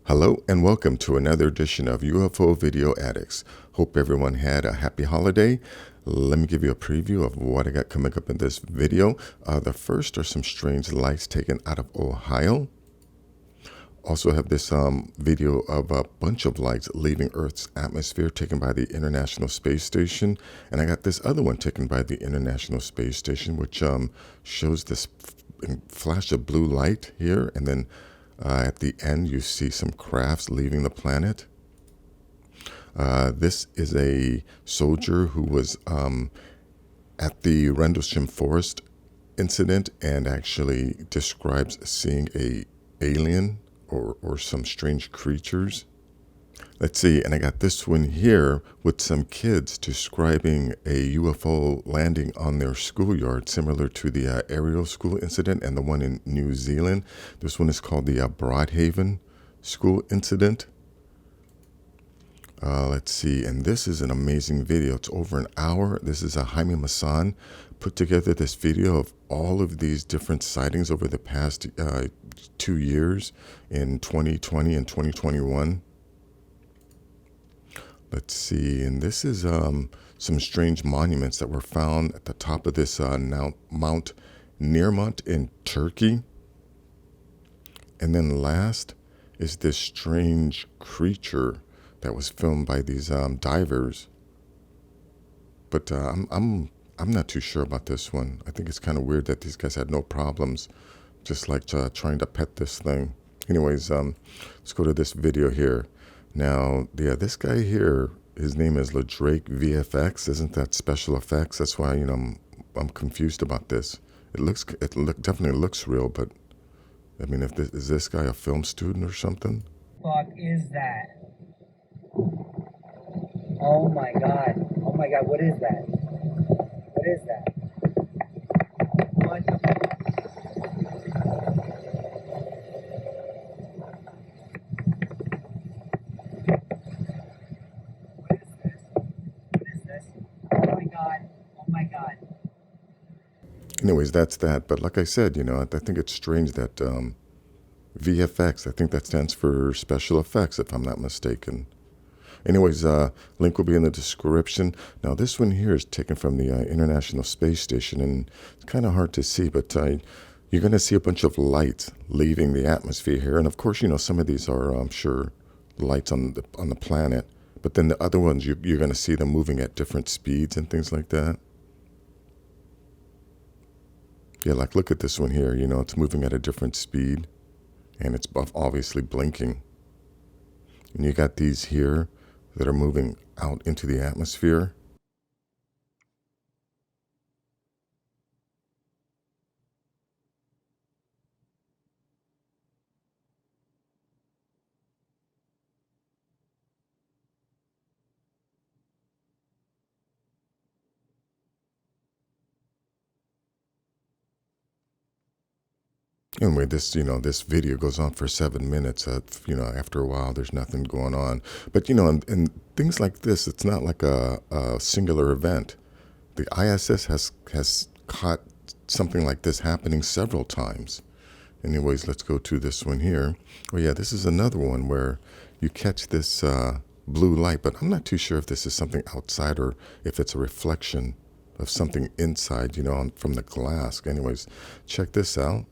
Hello and welcome to another edition of UFO Video Addicts. Hope everyone had a happy holiday. Let me give you a preview of what I got coming up in this video. The first are some strange lights taken out of Ohio. Also have this video of a bunch of lights leaving Earth's atmosphere taken by the International Space Station. And I got this other one taken by the International Space Station, which shows this flash of blue light here. And then at the end, you see some crafts leaving the planet. This is a soldier who was at the Rendlesham Forest incident and actually describes seeing a alien or some strange creatures. Let's see, and I got this one here with some kids describing a UFO landing on their schoolyard, similar to the Ariel school incident and the one in New Zealand. This one is called the Broadhaven school incident. Let's see, and this is an amazing video. It's over an hour. This is a Jaime Maussan put together this video of all of these different sightings over the past 2 years in 2020 and 2021. Let's see, and this is some strange monuments that were found at the top of this Mount Nearmont in Turkey. And then last is this strange creature that was filmed by these divers. But I'm not too sure about this one. I think it's kind of weird that these guys had no problems, just like trying to pet this thing. Anyways, let's go to this video here. Now, this guy here, his name is LaDrake VFX. Isn't that special effects? That's why, I'm confused about this. Definitely looks real, but I mean, is this guy a film student or something? Fuck is that? Oh my god. Oh my god, what is that? What is that? What the fuck? What is this? What is this? Oh my god. Oh my god. Anyways, that's that. But like I said, I think it's strange that VFX, I think that stands for special effects, if I'm not mistaken. Anyways, link will be in the description. Now, this one here is taken from the International Space Station, and it's kind of hard to see, but you're going to see a bunch of lights leaving the atmosphere here. And of course, some of these are, I'm sure, lights on the planet. But then the other ones, you're going to see them moving at different speeds and things like that. Yeah, like look at this one here. It's moving at a different speed, and it's obviously blinking. And you got these here that are moving out into the atmosphere. Anyway, this video goes on for 7 minutes. After a while, there's nothing going on. But, and things like this, it's not like a singular event. The ISS has caught something like this happening several times. Anyways, let's go to this one here. Oh, yeah, this is another one where you catch this blue light, but I'm not too sure if this is something outside or if it's a reflection of something inside, from the glass. Anyways, check this out.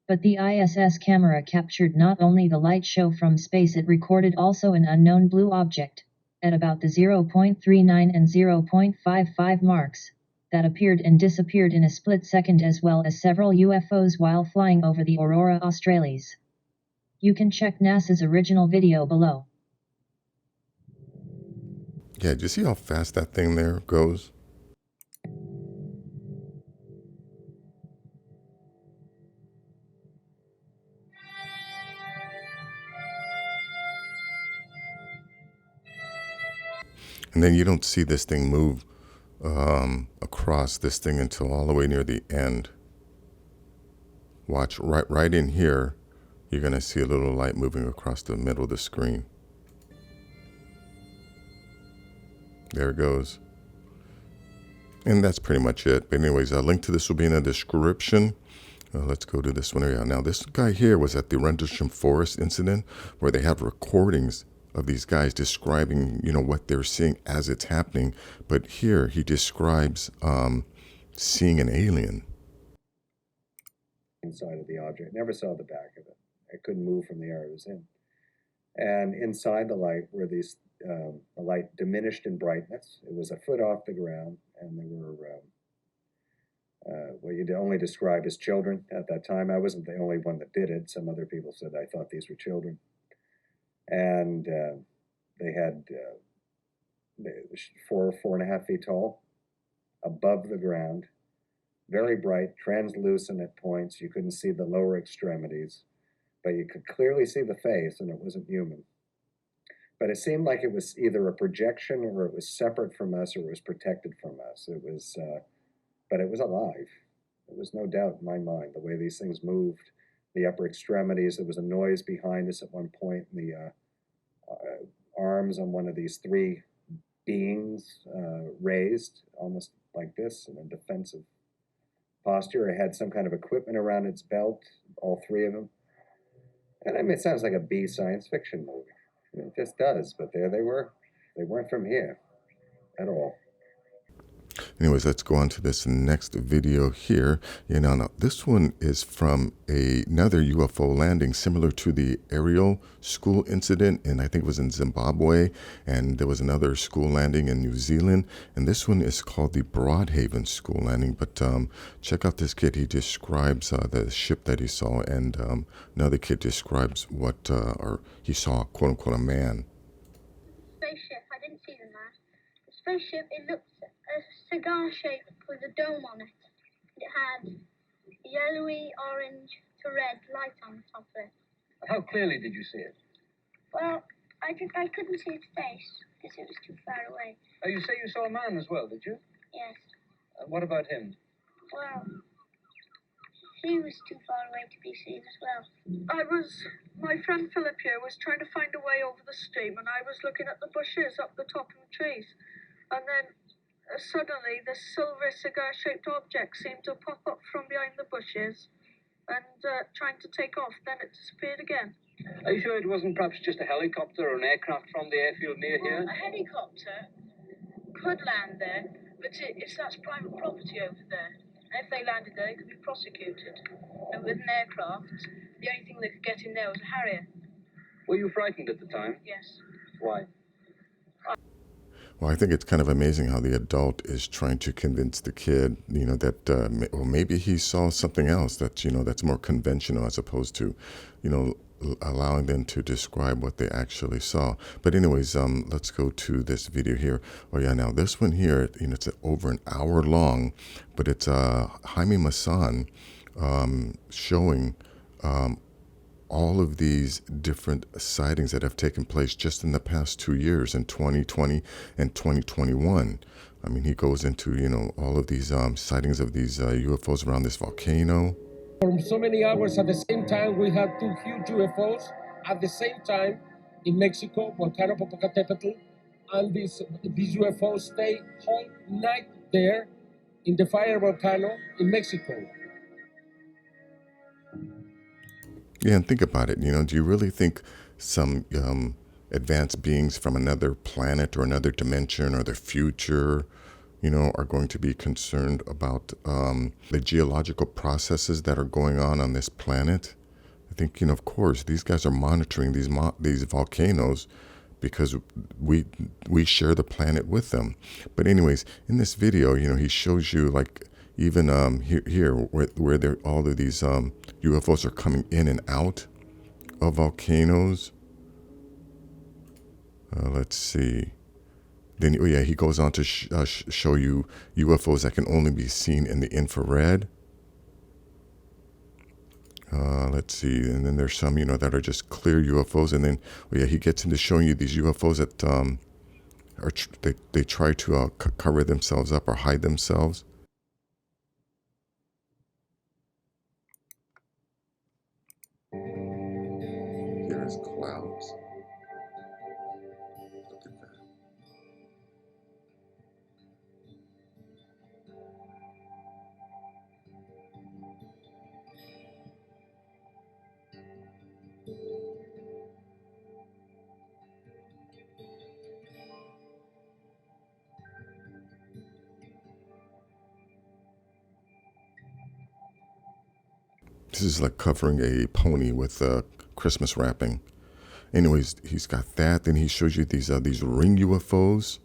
But the ISS camera captured not only the light show from space, it recorded also an unknown blue object, at about the 0.39 and 0.55 marks, that appeared and disappeared in a split second, as well as several UFOs while flying over the Aurora Australis. You can check NASA's original video below. Yeah, do you see how fast that thing there goes? And then you don't see this thing move across this thing until all the way near the end. Watch, right in here, you're going to see a little light moving across the middle of the screen. There it goes. And that's pretty much it. But anyways, a link to this will be in the description. Let's go to this one area. Now, this guy here was at the Rendlesham Forest incident where they have recordings of these guys describing, what they're seeing as it's happening. But here he describes seeing an alien. Inside of the object. Never saw the back of it. I couldn't move from the area it was in. And inside the light were these, the light diminished in brightness. It was a foot off the ground, and there were what you'd only describe as children at that time. I wasn't the only one that did it. Some other people said I thought these were children. And they had 4.5 feet tall, above the ground, very bright, translucent at points. You couldn't see the lower extremities, but you could clearly see the face, and it wasn't human. But it seemed like it was either a projection, or it was separate from us, or it was protected from us. It was, but it was alive. There was no doubt in my mind the way these things moved, the upper extremities. There was a noise behind us at one point, and the arms on one of these three beings raised, almost like this, in a defensive posture. It had some kind of equipment around its belt, all three of them. And I mean, it sounds like a B science fiction movie. I mean, it just does, but there they were. They weren't from here at all. Anyways, let's go on to this next video here. Now this one is from another UFO landing similar to the Ariel school incident, and I think it was in Zimbabwe, and there was another school landing in New Zealand, and this one is called the Broadhaven school landing. But check out this kid. He describes the ship that he saw, and another kid describes what or he saw, quote unquote, a man. Spaceship, I didn't see the man. The spaceship, it looked a cigar shape with a dome on it. It had yellowy, orange to red light on the top of it. How clearly did you see it? Well, I couldn't see its face because it was too far away. Oh, you say you saw a man as well, did you? Yes. What about him? Well, he was too far away to be seen as well. My friend Philip here was trying to find a way over the stream, and I was looking at the bushes up the top of the trees. And then suddenly this silver cigar-shaped object seemed to pop up from behind the bushes and trying to take off. Then it disappeared again. Are you sure it wasn't perhaps just a helicopter or an aircraft from the airfield near here? A helicopter could land there, but that's private property over there. And if they landed there, they could be prosecuted. And with an aircraft, the only thing they could get in there was a Harrier. Were you frightened at the time? Yes. Why? Well, I think it's kind of amazing how the adult is trying to convince the kid, that or maybe he saw something else that's, that's more conventional as opposed to, allowing them to describe what they actually saw. But anyways, let's go to this video here. Oh yeah, now this one here, it's over an hour long, but it's Jaime Maussan showing all of these different sightings that have taken place just in the past 2 years, in 2020 and 2021. I mean, he goes into, all of these sightings of these UFOs around this volcano. For so many hours at the same time, we had two huge UFOs at the same time in Mexico, Volcano Popocatépetl, and these UFOs stay whole night there in the fire volcano in Mexico. Yeah, and think about it. Do you really think some advanced beings from another planet or another dimension or the future, are going to be concerned about the geological processes that are going on this planet? I think, of course, these guys are monitoring these volcanoes because we share the planet with them. But anyways, in this video, he shows you like even here where all of these UFOs are coming in and out of volcanoes. Let's see. Then, oh yeah, he goes on to show you UFOs that can only be seen in the infrared. Let's see, and then there's some, that are just clear UFOs, and then, oh yeah, he gets into showing you these UFOs that they try to cover themselves up or hide themselves. Here's clouds. Look at that. This is like covering a pony with Christmas wrapping. Anyways, he's got that. Then he shows you these ring UFOs.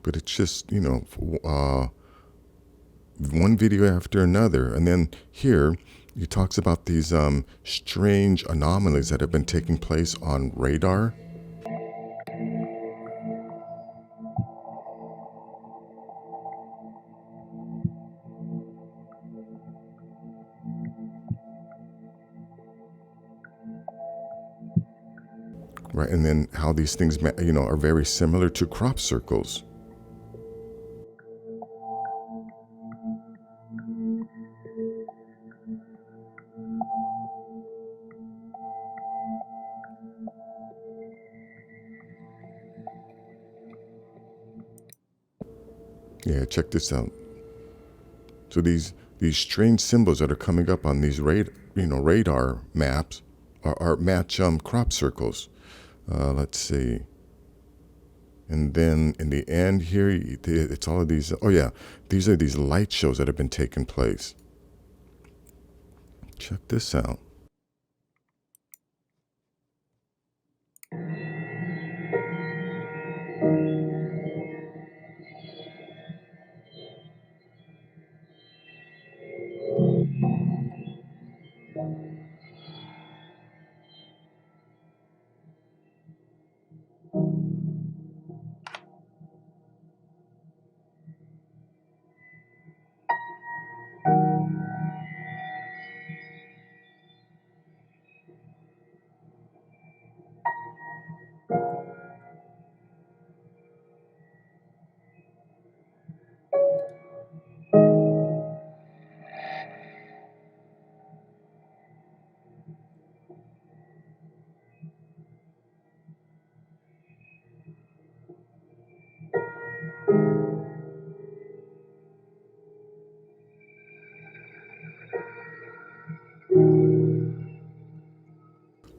But it's just, you know, one video after another. And then here he talks about these strange anomalies that have been taking place on radar. Right, and then how these things, you know, are very similar to crop circles. Yeah, check this out. So these strange symbols that are coming up on these radar maps are match crop circles. Let's see. And then in the end here, it's all of these. Oh yeah, these are these light shows that have been taking place. Check this out.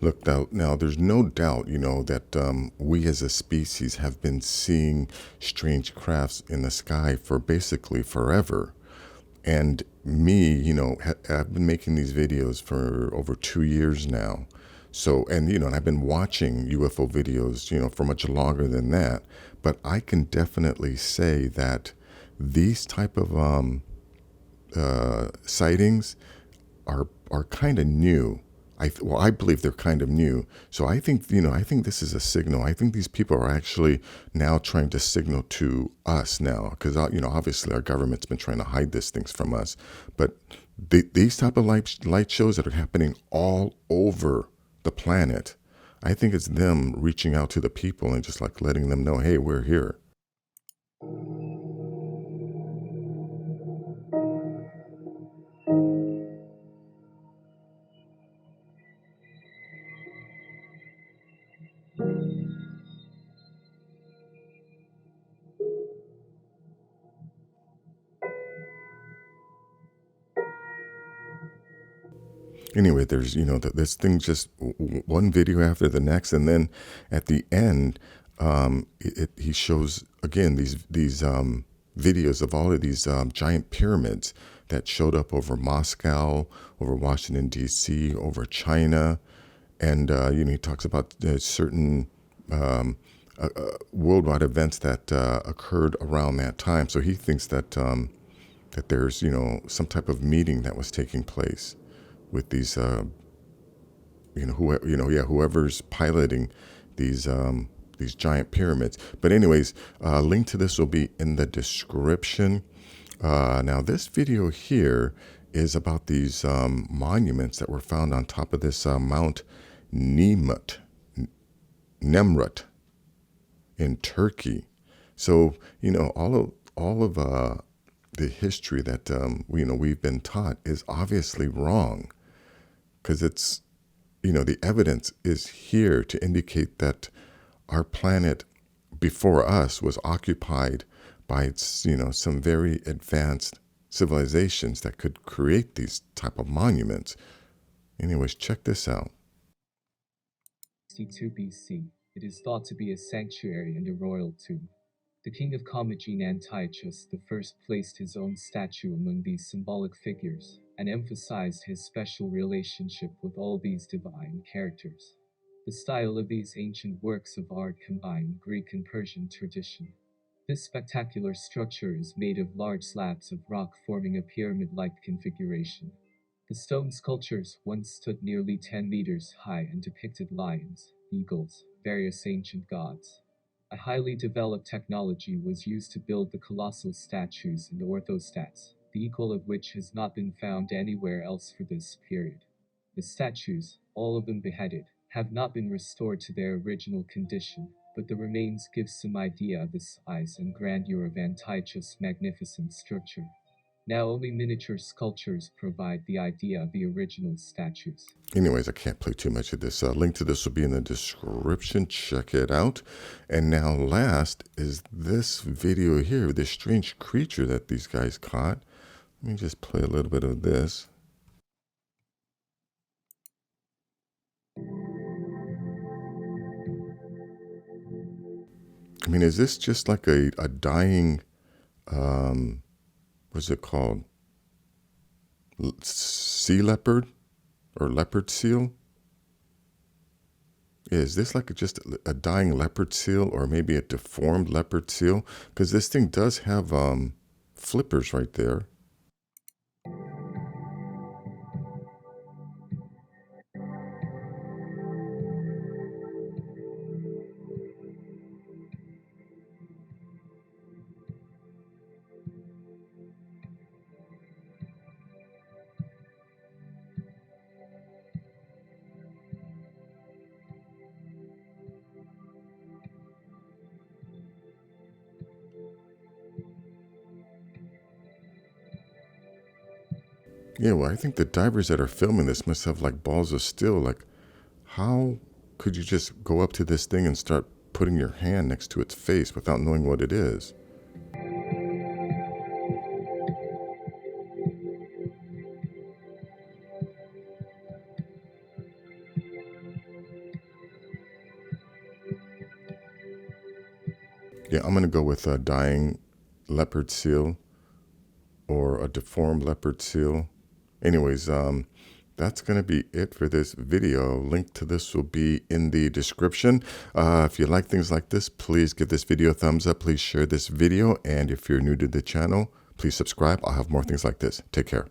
Look, now there's no doubt, you know, that we as a species have been seeing strange crafts in the sky for basically forever. And me, you know, I've been making these videos for over 2 years now. So, and, you know, and I've been watching UFO videos, you know, for much longer than that. But I can definitely say that these type of sightings are kind of new. I believe they're kind of new. So I think, you know, I think this is a signal. I think these people are actually now trying to signal to us now, because, you know, obviously our government's been trying to hide these things from us. But these type of light shows that are happening all over the planet, I think it's them reaching out to the people and just like letting them know, hey, we're here. Anyway, there's, you know, this thing just one video after the next. And then at the end, he shows again these videos of all of these giant pyramids that showed up over Moscow, over Washington, D.C., over China. And, you know, he talks about certain worldwide events that occurred around that time. So he thinks that that there's, you know, some type of meeting that was taking place with these, whoever's piloting these giant pyramids. But anyways, link to this will be in the description. Now, this video here is about these monuments that were found on top of this Mount Nemrut in Turkey. So, you know, all of the history that we've been taught is obviously wrong, because it's the evidence is here to indicate that our planet before us was occupied by, some very advanced civilizations that could create these type of monuments. Anyways, check this out. 62 BC, it is thought to be a sanctuary and a royal tomb. The king of Commagene Antiochus I placed his own statue among these symbolic figures, and emphasized his special relationship with all these divine characters. The style of these ancient works of art combine Greek and Persian tradition. This spectacular structure is made of large slabs of rock forming a pyramid-like configuration. The stone sculptures once stood nearly 10 meters high and depicted lions, eagles, various ancient gods. A highly developed technology was used to build the colossal statues and orthostats, the equal of which has not been found anywhere else for this period. The statues, all of them beheaded, have not been restored to their original condition, but the remains give some idea of the size and grandeur of Antiochus' magnificent structure. Now only miniature sculptures provide the idea of the original statues. Anyways, I can't play too much of this. Link to this will be in the description. Check it out. And now last is this video here, this strange creature that these guys caught. Let me just play a little bit of this. I mean, is this just like a dying, what's it called? Sea leopard or leopard seal? Is this like just a dying leopard seal or maybe a deformed leopard seal? Because this thing does have flippers right there. Yeah, well, I think the divers that are filming this must have like balls of steel. Like, how could you just go up to this thing and start putting your hand next to its face without knowing what it is? Yeah, I'm going to go with a dying leopard seal or a deformed leopard seal. Anyways, that's going to be it for this video. Link to this will be in the description. If you like things like this, please give this video a thumbs up. Please share this video. And if you're new to the channel, please subscribe. I'll have more things like this. Take care.